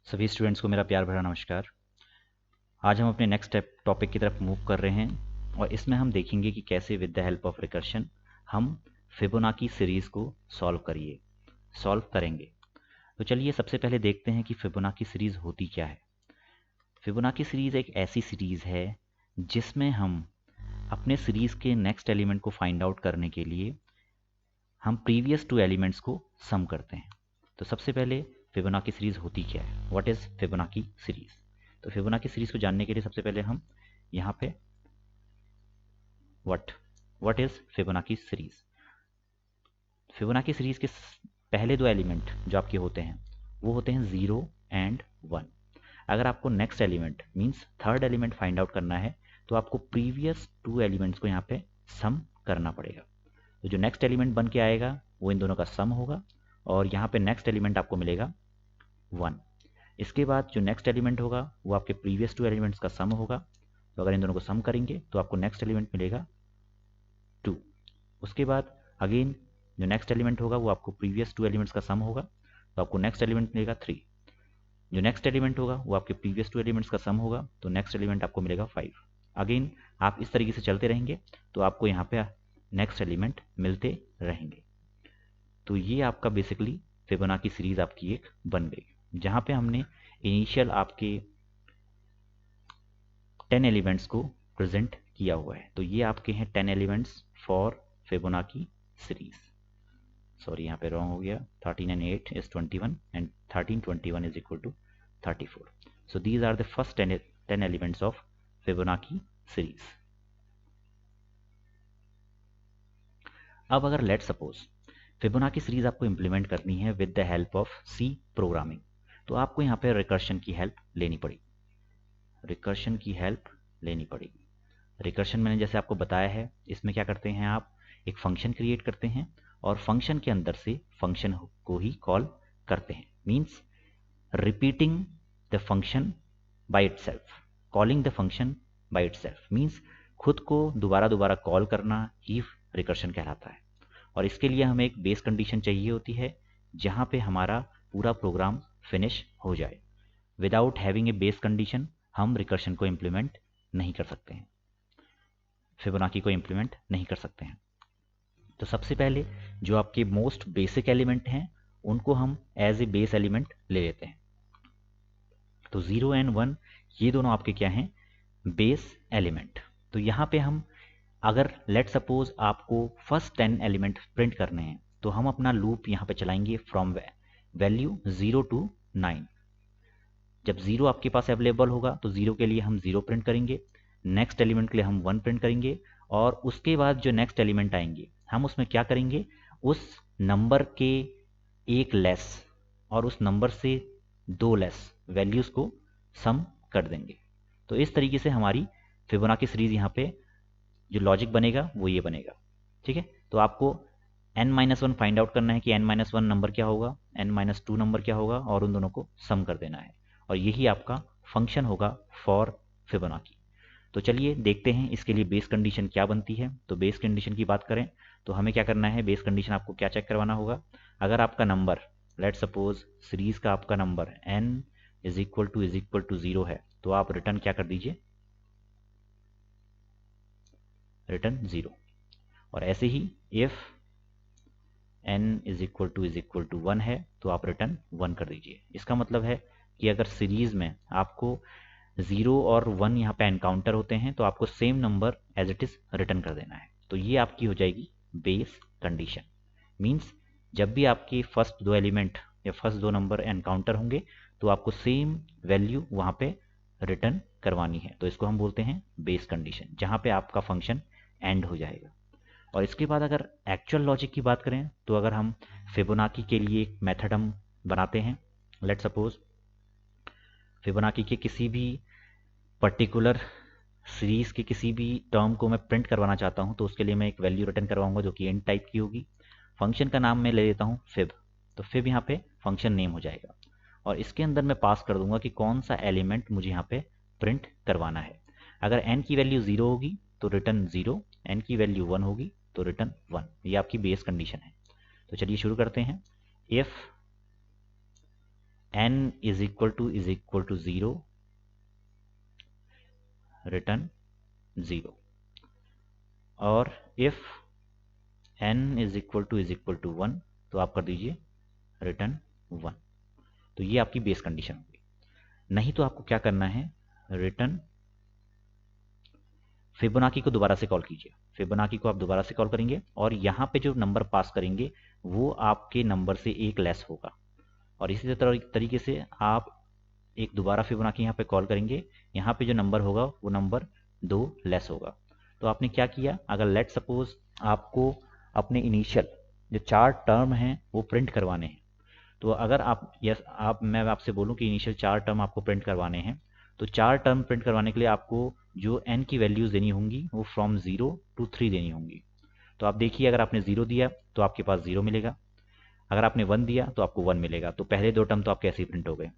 सभी स्टूडेंट्स को मेरा प्यार भरा नमस्कार। आज हम अपने नेक्स्ट टॉपिक की तरफ मूव कर रहे हैं और इसमें हम देखेंगे कि कैसे with the help of recursion हम फिबोनाची सीरीज़ को सॉल्व करेंगे। तो चलिए सबसे पहले देखते हैं कि फिबोनाची सीरीज़ होती क्या है। फिबोनाची सीरीज़ एक ऐसी सीरीज़ है जिसमें हम अपने सीरीज़ के नेक्स्ट एलिमेंट को फाइंड आउट करने के लिए हम प्रीवियस टू एलिमेंट्स को सम करते हैं। तो सबसे पहले फिबोनाची सीरीज़ होती क्या है, व्हाट इज़ फिबोनाची सीरीज़। तो फिबोनाची सीरीज़ को जानने के लिए सबसे पहले हम यहाँ पे what is Fibonacci series. Fibonacci series के पहले दो एलिमेंट जो आपके होते हैं वो होते हैं 0 एंड 1। अगर आपको next element means third element find out करना है तो आपको प्रीवियस टू एलिमेंट्स को यहाँ पे सम करना पड़ेगा। तो जो नेक्स्ट एलिमेंट बन के आएगा वो इन दोनों का सम होगा और यहाँ पे नेक्स्ट एलिमेंट आपको मिलेगा 1। इसके बाद जो नेक्स्ट एलिमेंट होगा वो आपके प्रीवियस टू एलिमेंट्स का सम होगा। तो अगर इन दोनों को सम करेंगे तो आपको नेक्स्ट एलिमेंट मिलेगा 2। उसके बाद अगेन जो नेक्स्ट एलिमेंट होगा वो आपको प्रीवियस टू एलिमेंट्स का सम होगा, तो आपको नेक्स्ट एलिमेंट मिलेगा 3। जो नेक्स्ट एलिमेंट होगा वो आपके प्रीवियस टू एलिमेंट्स का सम होगा, तो नेक्स्ट एलिमेंट आपको मिलेगा 5। अगेन आप इस तरीके से चलते रहेंगे तो आपको यहाँ पे नेक्स्ट एलिमेंट मिलते रहेंगे। तो ये आपका बेसिकली फिबोनाची सीरीज आपकी एक बन गई जहाँ पे हमने इनिशियल आपके 10 एलिमेंट्स को प्रेजेंट किया हुआ है। तो ये आपके हैं 10 elements for Fibonacci series. Sorry यहाँ पे रॉन्ग हो गया, 13 and 8 is 21 and 13 21 is equal to 34. So these are the first 10 elements of Fibonacci series. अब अगर लेट सपोज फिबोनाची सीरीज आपको इंप्लीमेंट करनी है with the help of C programming, तो आपको यहाँ पे रिकर्शन की हेल्प लेनी पड़ेगी। रिकर्शन मैंने जैसे आपको बताया है, इसमें क्या करते हैं आप एक फंक्शन क्रिएट करते हैं और फंक्शन के अंदर से फंक्शन को ही कॉल करते हैं। Means repeating the function by itself, calling the function by itself means खुद को दोबारा दोबारा कॉल करना ही रिकर्शन कहलाता है। और इसके लिए हमें एक बेस कंडीशन चाहिए होती है जहाँ पे हमारा पूरा प्रोग्राम फिनिश हो जाए। Without having a base condition हम रिकर्शन को इम्प्लीमेंट नहीं कर सकते हैं, फिबोनाची को इम्प्लीमेंट नहीं कर सकते हैं। तो सबसे पहले जो आपके मोस्ट बेसिक एलिमेंट हैं उनको हम एज ए बेस एलिमेंट ले लेते हैं। तो 0 एंड 1 ये दोनों आपके क्या हैं, बेस एलिमेंट। तो यहाँ पे हम अगर लेट सपोज आपको फर्स्ट 10 एलिमेंट प्रिंट करने हैं तो हम अपना लूप यहाँ पे चलाएंगे फ्रॉम वैल्यू 0 to 9। जब 0 आपके पास अवेलेबल होगा तो 0 के लिए हम 0 प्रिंट करेंगे, नेक्स्ट एलिमेंट के लिए हम 1 प्रिंट करेंगे और उसके बाद जो नेक्स्ट एलिमेंट आएंगे हम उसमें क्या करेंगे, उस नंबर के एक लेस और उस नंबर से 2 लेस वैल्यूज़ को सम कर देंगे। तो इस तरीके से हमारी फिबोनाची सीरीज यहाँ पे जो लॉजिक बनेगा वो ये बनेगा। ठीक है, तो आपको n-1 फाइंड आउट करना है कि n-1 नंबर क्या होगा, n-2 नंबर क्या होगा और उन दोनों को सम कर देना है और यही आपका फंक्शन होगा फॉर फिबोनाची। तो चलिए देखते हैं इसके लिए बेस कंडीशन क्या बनती है। तो बेस कंडीशन की बात करें तो हमें क्या करना है, बेस कंडीशन आपको क्या चेक करवाना होगा। अगर आपका नंबर लेट सपोज सीरीज का आपका number n is equal to 0 है तो आप रिटर्न क्या कर दीजिए, रिटर्न 0। और ऐसे ही if n is equal to 1 है तो आप रिटर्न 1 कर दीजिए। इसका मतलब है कि अगर सीरीज में आपको 0 और 1 यहाँ पे एनकाउंटर होते हैं तो आपको same number as it is return कर देना है। तो ये आपकी हो जाएगी बेस कंडीशन। मीन्स जब भी आपके फर्स्ट दो एलिमेंट या फर्स्ट दो नंबर एनकाउंटर होंगे तो आपको सेम वैल्यू वहाँ पे रिटर्न करवानी है। तो इसको हम बोलते हैं बेस कंडीशन, जहाँ पे आपका फंक्शन एंड हो जाएगा। और इसके बाद अगर एक्चुअल लॉजिक की बात करें तो अगर हम फिबोनाची के लिए एक मेथड हम बनाते हैं, लेट सपोज फिबोनाची के किसी भी पर्टिकुलर सीरीज के किसी भी टर्म को मैं प्रिंट करवाना चाहता हूं तो उसके लिए मैं एक वैल्यू रिटर्न करवाऊंगा जो कि इंट टाइप की होगी। फंक्शन का नाम मैं ले लेता हूं फिब, तो फिब यहाँ पे फंक्शन नेम हो जाएगा और इसके अंदर मैं पास कर दूंगा कि कौन सा एलिमेंट मुझे यहाँ पे प्रिंट करवाना है। अगर n की वैल्यू 0 होगी तो रिटर्न 0, n की वैल्यू 1 होगी तो रिटर्न 1। ये आपकी बेस कंडीशन है। तो चलिए शुरू करते हैं। If n is equal to 0, return 0, और if n is equal to 1 तो आप कर दीजिए रिटर्न 1। तो ये आपकी बेस कंडीशन होगी। नहीं तो आपको क्या करना है, रिटर्न फिबोनाची को दोबारा से कॉल कीजिए। फिबोनाची को आप दोबारा से कॉल करेंगे और यहाँ पे जो नंबर पास करेंगे वो आपके नंबर से एक लेस होगा, और इसी तरीके से आप एक दोबारा फिबोनाची यहाँ पे कॉल करेंगे, यहाँ पे जो नंबर होगा वो नंबर 2 लेस होगा। तो आपने क्या किया, अगर लेट सपोज आपको अपने इनिशियल जो 4 टर्म हैं वो प्रिंट करवाने हैं, तो अगर मैं आपसे बोलूं कि इनिशियल 4 टर्म आपको प्रिंट करवाने हैं, तो 4 टर्म प्रिंट करवाने के लिए आपको जो n की वैल्यूज़ देनी होंगी वो फ्रॉम 0 to 3 देनी होंगी। तो आप देखिए, अगर आपने 0 दिया तो आपके पास 0 मिलेगा, अगर आपने 1 दिया तो आपको 1 मिलेगा। तो पहले 2 टर्म तो आपके ऐसे ही प्रिंट हो गए।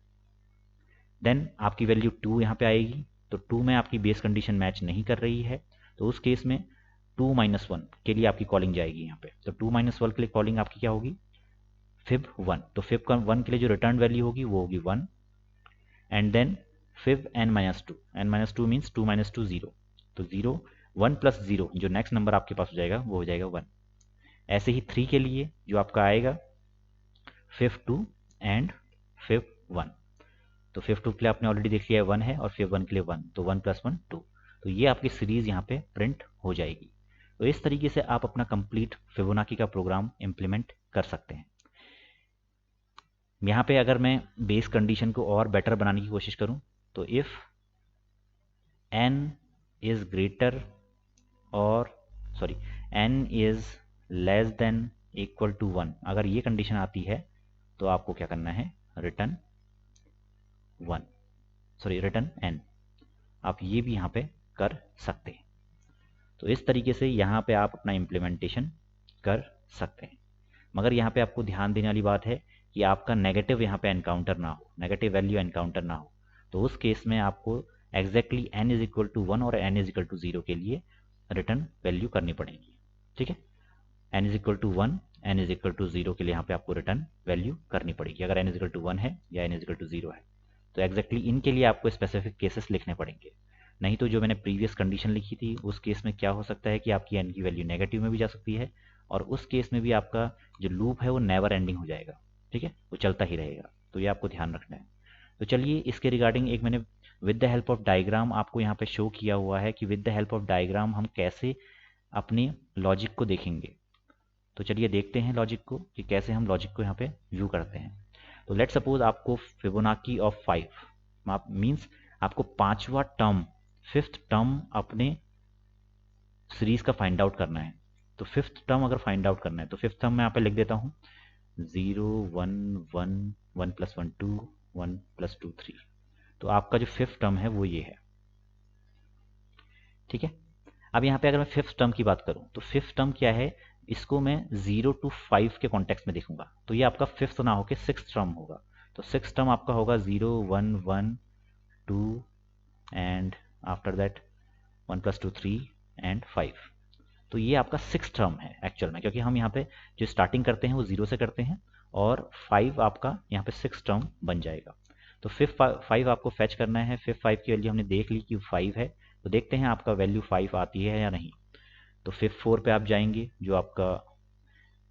देन आपकी वैल्यू 2 यहाँ पे आएगी, तो 2 में आपकी बेस कंडीशन मैच नहीं कर रही है, तो उस केस में 2 - 1 के लिए आपकी कॉलिंग जाएगी यहाँ पे। तो 2 - 1 के लिए कॉलिंग आपकी क्या होगी, फिब 1। तो फिब 1 के लिए जो रिटर्न वैल्यू होगी वो होगी 1, and then fib n - 2, n - 2 means 2 - 2 0, तो 0 1 + 0 जो नेक्स्ट नंबर आपके पास हो जाएगा वो हो जाएगा 1। ऐसे ही 3 के लिए जो आपका आएगा फिब 2 एंड फिब 1। तो फिब 2 के लिए आपने ऑलरेडी देख लिया है 1 है, और फिब 1 के लिए 1, तो 1 + 1 2। तो ये आपकी सीरीज यहाँ पे प्रिंट हो जाएगी। तो इस तरीके से आप अपना कंप्लीट फिबोनाची का प्रोग्राम इम्प्लीमेंट कर सकते हैं। यहाँ पे अगर मैं बेस कंडीशन को और बेटर बनाने की कोशिश करूँ, तो इफ़ n इज़ ग्रेटर और n is less than equal to 1, अगर ये कंडीशन आती है तो आपको क्या करना है, रिटर्न रिटर्न n। आप ये भी यहाँ पे कर सकते हैं। तो इस तरीके से यहाँ पे आप अपना इम्प्लीमेंटेशन कर सकते हैं। मगर यहाँ पे आपको ध्यान देने वाली बात है कि आपका नेगेटिव यहाँ पे एनकाउंटर ना हो, नेगेटिव वैल्यू एनकाउंटर ना हो। तो उस केस में आपको exactly n is equal to 1 और n इज इक्वल टू 0 के लिए रिटर्न वैल्यू करनी पड़ेगी। ठीक है, n is equal to 1, n is equal to 0 के लिए यहाँ पे आपको रिटर्न वैल्यू करनी पड़ेगी, अगर n इज इक्वल टू 1 है या n इज इक्वल टू 0 है। तो एग्जैक्टली इनके लिए आपको स्पेसिफिक केसेस लिखने पड़ेंगे। नहीं तो जो मैंने प्रीवियस कंडीशन लिखी थी उस केस में क्या हो सकता है कि आपकी n की वैल्यू नेगेटिव में भी जा सकती है, और उस केस में भी आपका जो लूप है वो नेवर एंडिंग हो जाएगा। ठीक है, वो चलता ही रहेगा। तो ये आपको ध्यान रखना है। तो चलिए, इसके रिगार्डिंग एक मैंने with the help of diagram आपको यहाँ पे शो किया हुआ है कि with the help of diagram हम कैसे अपने लॉजिक को देखेंगे। तो चलिए देखते हैं लॉजिक को कि कैसे हम लॉजिक को यहाँ पे व्यू करते हैं। तो लेट सपोज आपको फिबोनाची ऑफ 5 मीन्स आपको 5वां टर्म, 5th टर्म अपने सीरीज का फाइंड आउट करना है। तो 5th टर्म अगर फाइंड आउट करना है तो 5th टर्म मैं यहाँ पे लिख देता हूँ 0 1 1 1 + 1 2 1 + 2 3। तो आपका जो 5th टर्म है वो ये है। ठीक है, अब यहाँ पे अगर मैं 5th टर्म की बात करूँ तो 5th टर्म क्या है, इसको मैं 0 to 5 के कॉन्टेक्स्ट में देखूंगा। तो ये आपका 5th ना होकर 6th टर्म होगा। तो 6th टर्म आपका होगा 0 1 1 2 एंड आफ्टर दैट 1 + 2 3 एंड 5। तो ये आपका 6th टर्म है एक्चुअल में, क्योंकि हम यहाँ पे जो स्टार्टिंग करते हैं वो 0 से करते हैं, और 5 आपका यहाँ पे 6th टर्म बन जाएगा। तो 5 आपको फैच करना है। 5 की वैल्यू हमने देख ली कि 5 है, तो देखते हैं आपका वैल्यू 5 आती है या नहीं। तो 4 पे आप जाएंगे, जो आपका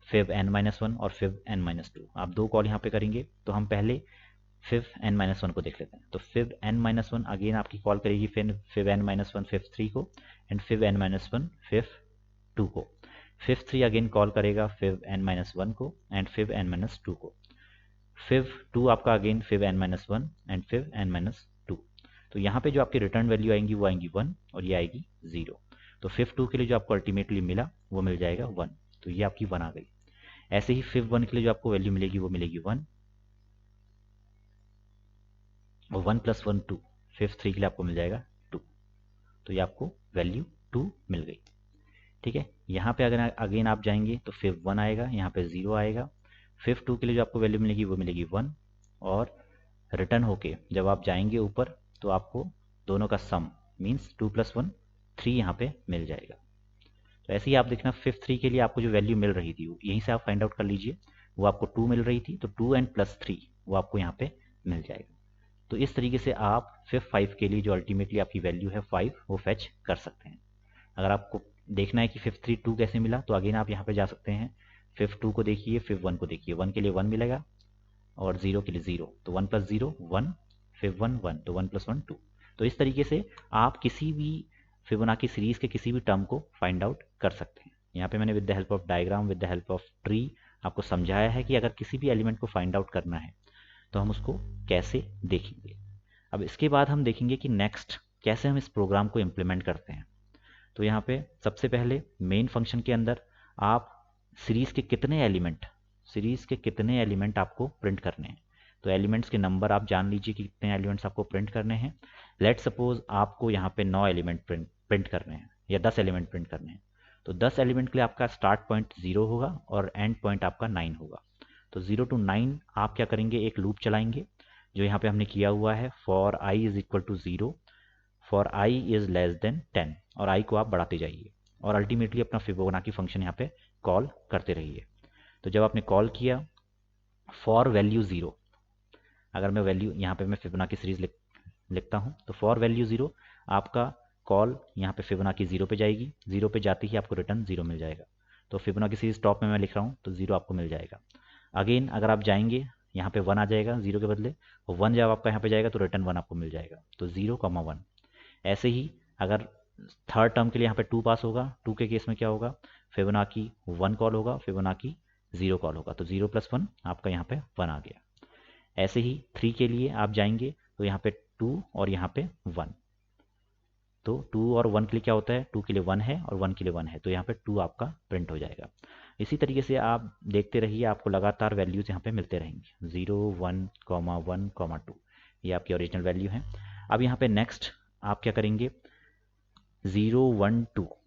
फिब n - 1 और फिब n - 2, आप दो कॉल यहाँ पे करेंगे। तो हम पहले फिब n - 1 को देख लेते हैं। तो फिब n - 1 अगेन आपकी कॉल करेगी फिब n - 1 फिब 3 को, एंड फिब n - 1 फिब 2 को। फिब 3 अगेन कॉल करेगा फिब n - 1 को एंड फिब n - 2 को। फिब 2 आपका again fib n - 1 and fib n - 2। तो यहाँ पे जो आपकी रिटर्न वैल्यू आएंगी वो आएंगी 1 और ये आएगी 0। तो फिब 2 के लिए जो आपको अल्टीमेटली मिला वो मिल जाएगा 1। तो ये आपकी 1 आ गई। ऐसे ही फिब 1 के लिए जो आपको वैल्यू मिलेगी वो मिलेगी 1, और 1 + 1 2। फिब 3 के लिए आपको मिल जाएगा 2। तो ये आपको वैल्यू 2 मिल गई। ठीक है, यहाँ पे अगर अगेन आप जाएंगे तो फिब 1 आएगा, यहाँ पे 0 आएगा। फिब 2 के लिए जो आपको वैल्यू मिलेगी वो मिलेगी 1, और रिटर्न होके जब आप जाएंगे ऊपर तो आपको दोनों का सम मीन्स 2 + 1 3 यहाँ पे मिल जाएगा। तो ऐसे ही आप देखना फिब 3 के लिए आपको जो वैल्यू मिल रही थी यहीं से आप फाइंड आउट कर लीजिए, वो आपको 2 मिल रही थी। तो 2 एंड +3 वो आपको यहाँ पे मिल जाएगा। तो इस तरीके से आप फिफ 5 के लिए जो अल्टीमेटली आपकी वैल्यू है 5 वो फैच कर सकते हैं। अगर आपको देखना है कि फिफ 3 2 कैसे मिला, तो अगेन आप यहाँ पे जा सकते हैं, फिफ 2 को देखिए, फिफ 1 को देखिए, 1 के लिए 1 मिलेगा और 0 के लिए 0, तो 1 प्लस 0 1, फिफ 1 1, तो 1 प्लस 1 2। तो इस तरीके से आप किसी भी फिबोनाची सीरीज के किसी भी टर्म को फाइंड आउट कर सकते हैं। यहाँ पे मैंने with the help of diagram, with the help of tree आपको समझाया है कि अगर किसी भी एलिमेंट को फाइंड आउट करना है तो हम उसको कैसे देखेंगे। अब इसके बाद हम देखेंगे कि नेक्स्ट कैसे हम इस प्रोग्राम को इम्प्लीमेंट करते हैं। तो यहाँ पे सबसे पहले मेन फंक्शन के अंदर आप सीरीज के कितने एलिमेंट आपको प्रिंट करने हैं। तो एलिमेंट्स के नंबर आप जान लीजिए कि कितने एलिमेंट्स आपको प्रिंट करने हैं। लेट सपोज आपको यहाँ पे 9 एलिमेंट प्रिंट करने हैं या 10 एलिमेंट प्रिंट करने हैं। तो 10 एलिमेंट के लिए आपका स्टार्ट पॉइंट 0 होगा और एंड पॉइंट आपका 9 होगा। तो 0 to 9 आप क्या करेंगे, एक लूप चलाएंगे जो यहाँ पे हमने किया हुआ है, for i is equal to 0, for i is less than 10, और आई को आप बढ़ाते जाइए और अल्टीमेटली अपना फिबोनाची फंक्शन यहाँ पे कॉल करते रहिए। तो जब आपने कॉल किया फॉर वैल्यू 0, अगर मैं वैल्यू यहाँ पे मैं फिबोनाची सीरीज लिखता हूँ, तो फॉर वैल्यू 0 आपका कॉल यहाँ पे फिबोनाची 0 पे जाएगी, 0 पे जाते ही आपको रिटर्न 0 मिल जाएगा। तो फिबोनाची सीरीज टॉप में मैं लिख रहा हूँ तो 0 आपको मिल जाएगा। अगेन अगर आप जाएंगे यहाँ पे 1 आ जाएगा 0 के बदले, और 1 जब आपका यहाँ पे जाएगा तो रिटर्न 1 आपको मिल जाएगा, तो 0, 1। ऐसे ही अगर थर्ड टर्म के लिए यहाँ पे 2 पास होगा, 2 के केस में क्या होगा, फिबोनाची 1 कॉल होगा, फिबोनाची 0 कॉल होगा, तो 0 + 1 आपका यहाँ पे 1 आ गया। ऐसे ही 3 के लिए आप जाएंगे तो यहाँ पे 2 और यहाँ पे 1, तो 2 और 1 के लिए क्या होता है, 2 के लिए 1 है और 1 के लिए 1 है, तो यहाँ पे 2 आपका प्रिंट हो जाएगा। इसी तरीके से आप देखते रहिए, आपको लगातार वैल्यूज यहाँ पे मिलते रहेंगे, 0 1 1 2, ये आपकी ओरिजिनल वैल्यू है। अब यहाँ पे नेक्स्ट आप क्या करेंगे, 0 1 2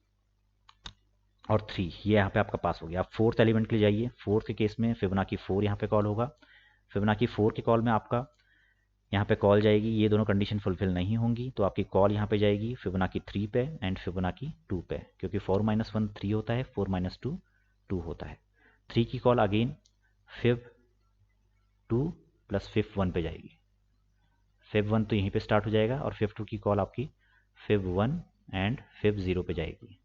और 3 ये यहाँ पे आपका पास हो गया। आप फोर्थ एलिमेंट के लिए जाइए, फोर्थ के केस में फिबोनाची 4 यहाँ पे कॉल होगा, फिबोनाची 4 के कॉल में आपका यहाँ पे कॉल जाएगी, ये दोनों कंडीशन फुलफिल नहीं होंगी तो आपकी कॉल यहाँ पे जाएगी फिबोनाची 3 पे एंड फिबोनाची 2 पे, क्योंकि 4 - 1 3 होता है, 4 - 2 2 होता है। 3 की कॉल अगेन फिब 2 + फिब 1 पे जाएगी, फिब 1 तो यहीं पे स्टार्ट हो जाएगा और फिब 2 की कॉल आपकी फिब 1 एंड फिब 0 पे जाएगी,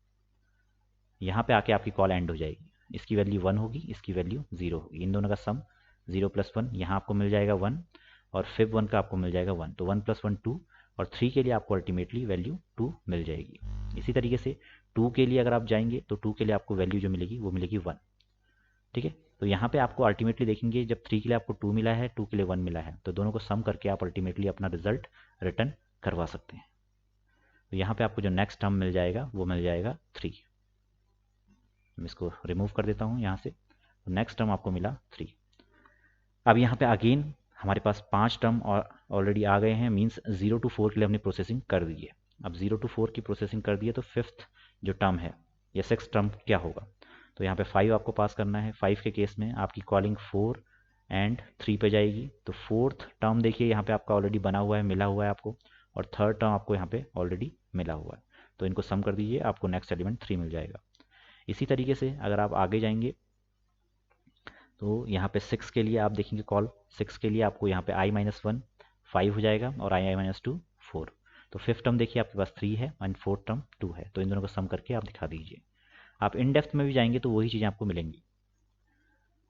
यहाँ पे आके आपकी कॉल एंड हो जाएगी। इसकी वैल्यू 1 होगी, इसकी वैल्यू 0 होगी, इन दोनों का सम 0 + 1 यहाँ आपको मिल जाएगा 1 और फिब 1 का आपको मिल जाएगा 1, तो 1 + 1 2 और 3 के लिए आपको अल्टीमेटली वैल्यू 2 मिल जाएगी। इसी तरीके से 2 के लिए अगर आप जाएंगे तो 2 के लिए आपको वैल्यू जो मिलेगी वो मिलेगी 1। ठीक है, तो यहाँ पे आपको अल्टीमेटली देखेंगे जब 3 के लिए आपको 2 मिला है, 2 के लिए 1 मिला है, तो दोनों को सम करके आप अल्टीमेटली अपना रिजल्ट रिटर्न करवा सकते हैं। तो यहाँ पे आपको जो नेक्स्ट टर्म मिल जाएगा वो मिल जाएगा 3। मैं इसको रिमूव कर देता हूँ यहाँ से, तो नेक्स्ट टर्म आपको मिला 3। अब यहाँ पे अगेन हमारे पास 5 टर्म और ऑलरेडी आ गए हैं, मीन्स 0 to 4 के लिए हमने प्रोसेसिंग कर दी है। अब 0 to 4 की प्रोसेसिंग कर दी है तो फिफ्थ जो टर्म है या सिक्स टर्म क्या होगा, तो यहाँ पे 5 आपको पास करना है। 5 के केस में आपकी कॉलिंग 4 एंड 3 पे जाएगी, तो फोर्थ टर्म देखिए यहाँ पे आपका ऑलरेडी बना हुआ है, मिला हुआ है आपको, और थर्ड टर्म आपको यहाँ पे ऑलरेडी मिला हुआ है, तो इनको सम कर दीजिए, आपको नेक्स्ट एलिमेंट 3 मिल जाएगा। इसी तरीके से अगर आप आगे जाएंगे तो यहाँ पे 6 के लिए आप देखेंगे कॉल, 6 के लिए आपको यहाँ पे i - 1 5 हो जाएगा और i - 2 4, तो फिफ्थ टर्म देखिए आपके पास 3 है एंड फोर्थ टर्म 2 है, तो इन दोनों को सम करके आप दिखा दीजिए। आप इन डेप्थ में भी जाएंगे तो वही चीज़ें आपको मिलेंगी।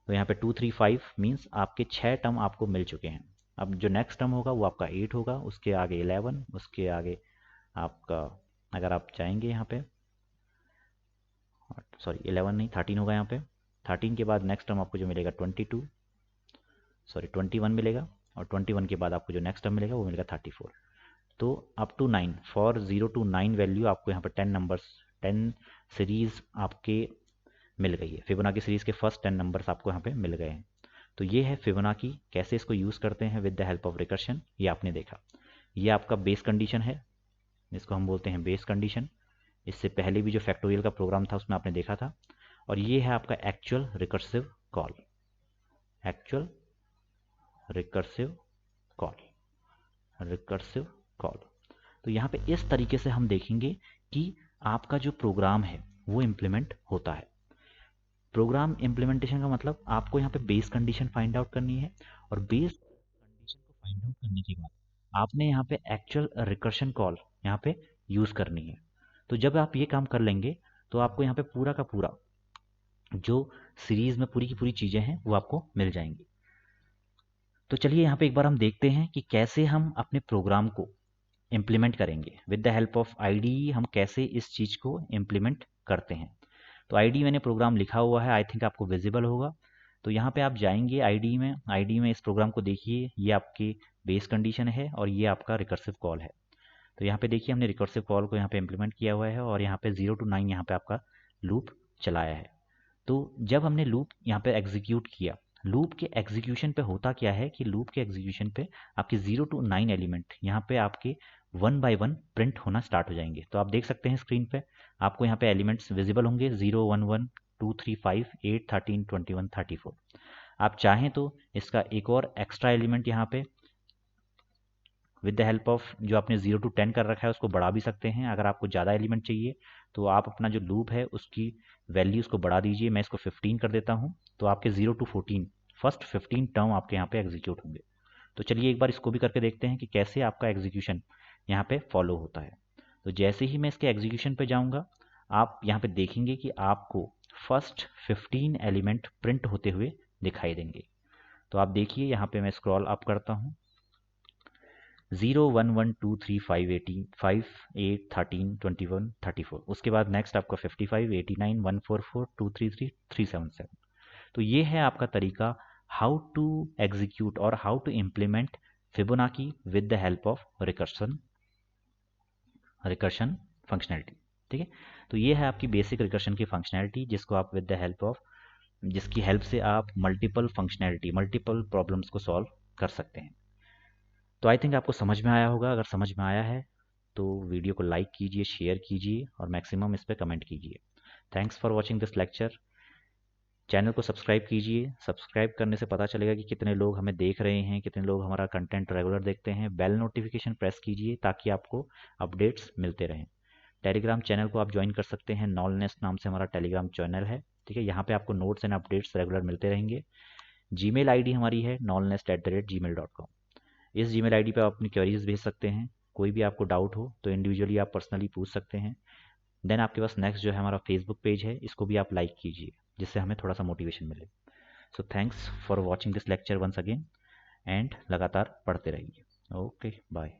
तो यहाँ पे 2 3 5 मीन्स आपके 6 टर्म आपको मिल चुके हैं। अब जो नेक्स्ट टर्म होगा वो आपका 8 होगा, उसके आगे 11, उसके आगे आपका अगर आप चाहेंगे यहाँ पे, सॉरी 11 नहीं 13 होगा यहाँ पे, 13 के बाद नेक्स्ट टर्म आपको जो मिलेगा 21 मिलेगा, और 21 के बाद आपको जो नेक्स्ट टर्म मिलेगा वो मिलेगा 34। तो up to 9, for 0 to 9 value आपको यहाँ पर 10 नंबर्स 10 सीरीज आपके मिल गई है, फिबोनाची सीरीज के फर्स्ट 10 नंबर्स आपको यहाँ पे मिल गए हैं। तो ये है फिबोनाची, कैसे इसको यूज़ करते हैं with the help of recursion, ये आपने देखा। ये आपका बेस कंडीशन है, जिसको हम बोलते हैं बेस कंडीशन, इससे पहले भी जो फैक्टोरियल का प्रोग्राम था उसमें आपने देखा था। और ये है आपका actual recursive call, actual recursive call, recursive call. तो यहाँ पे इस तरीके से हम देखेंगे कि आपका जो प्रोग्राम है वो इम्प्लीमेंट होता है। प्रोग्राम इम्प्लीमेंटेशन का मतलब आपको यहाँ पे बेस कंडीशन फाइंड आउट करनी है, और बेस कंडीशन को फाइंड आउट करने के बाद आपने यहाँ पे एक्चुअल रिकर्शन कॉल यहाँ पे यूज़ करनी है। तो जब आप ये काम कर लेंगे तो आपको यहाँ पे पूरा का पूरा जो सीरीज में पूरी की पूरी चीज़ें हैं वो आपको मिल जाएंगी। तो चलिए यहाँ पे एक बार हम देखते हैं कि कैसे हम अपने प्रोग्राम को इम्प्लीमेंट करेंगे। With the help of ID हम कैसे इस चीज़ को इम्प्लीमेंट करते हैं। तो आईडी मैंने प्रोग्राम लिखा हुआ है, आई थिंक आपको विजिबल होगा। तो यहाँ पे आप जाएंगे आईडी में इस प्रोग्राम को देखिए, ये आपकी बेस कंडीशन है और ये आपका रिकर्सिव कॉल है। तो यहाँ पे देखिए हमने रिकर्सिव कॉल को यहाँ पे इम्प्लीमेंट किया हुआ है और यहाँ पे 0 to 9 यहाँ पे आपका लूप चलाया है। तो जब हमने लूप यहाँ पे एग्जीक्यूट किया, लूप के एग्जीक्यूशन पे होता क्या है कि लूप के एग्जीक्यूशन पे आपके 0 to 9 एलिमेंट यहाँ पे आपके 1 by 1 प्रिंट होना स्टार्ट हो जाएंगे। तो आप देख सकते हैं स्क्रीन पे आपको यहाँ पे एलिमेंट्स विजिबल होंगे 0 1 1 2 3 5 8 13 21 34। आप चाहें तो इसका एक और एक्स्ट्रा एलिमेंट यहाँ पे विद द हेल्प ऑफ जो आपने 0 to 10 कर रखा है उसको बढ़ा भी सकते हैं। अगर आपको ज़्यादा एलिमेंट चाहिए तो आप अपना जो लूप है उसकी वैल्यूज़ को बढ़ा दीजिए। मैं इसको 15 कर देता हूँ। तो आपके 0 to 14 फर्स्ट 15 टर्म आपके यहाँ पे एग्जीक्यूट होंगे। तो चलिए एक बार इसको भी करके देखते हैं कि कैसे आपका एग्जीक्यूशन यहाँ पे फॉलो होता है। तो जैसे ही मैं इसके एग्जीक्यूशन पे जाऊँगा आप यहाँ पे देखेंगे कि आपको फर्स्ट 15 एलिमेंट प्रिंट होते हुए दिखाई देंगे। तो आप देखिए यहाँ पे मैं स्क्रॉल अप करता हूँ 0 1 1 2 3 5 18 5 8 13 21 34। उसके बाद नेक्स्ट आपका 55 89 144 233 377। तो ये है आपका तरीका हाउ टू एग्जीक्यूट और how to implement Fibonacci with the help of recursion functionality. ठीक है, तो ये है आपकी बेसिक रिकर्शन की फंक्शनैलिटी जिसको आप विद द हेल्प ऑफ जिसकी हेल्प से आप मल्टीपल फंक्शनैलिटी मल्टीपल प्रॉब्लम्स को सॉल्व कर सकते हैं। तो आई थिंक आपको समझ में आया होगा। अगर समझ में आया है तो वीडियो को लाइक कीजिए, शेयर कीजिए और मैक्सिमम इस पर कमेंट कीजिए। Thanks for watching this lecture. Channel को सब्सक्राइब कीजिए। सब्सक्राइब करने से पता चलेगा कि कितने लोग हमें देख रहे हैं, कितने लोग हमारा कंटेंट रेगुलर देखते हैं। बेल नोटिफिकेशन प्रेस कीजिए ताकि आपको अपडेट्स मिलते रहें। टेलीग्राम चैनल को आप ज्वाइन कर सकते हैं, नॉलनेस्ट नाम से हमारा टेलीग्राम चैनल है। ठीक है, यहाँ पे आपको नोट्स एंड अपडेट्स रेगुलर मिलते रहेंगे। जीमेल आईडी हमारी है nolnest@gmail.com। इस जीमेल आईडी पे आप अपनी क्वेरीज भेज सकते हैं। कोई भी आपको डाउट हो तो इंडिविजुअली आप पर्सनली पूछ सकते हैं। देन आपके पास नेक्स्ट जो है हमारा फेसबुक पेज है, इसको भी आप लाइक कीजिए जिससे हमें थोड़ा सा मोटिवेशन मिले। So thanks for watching this lecture once again and लगातार पढ़ते रहिए। Okay, bye.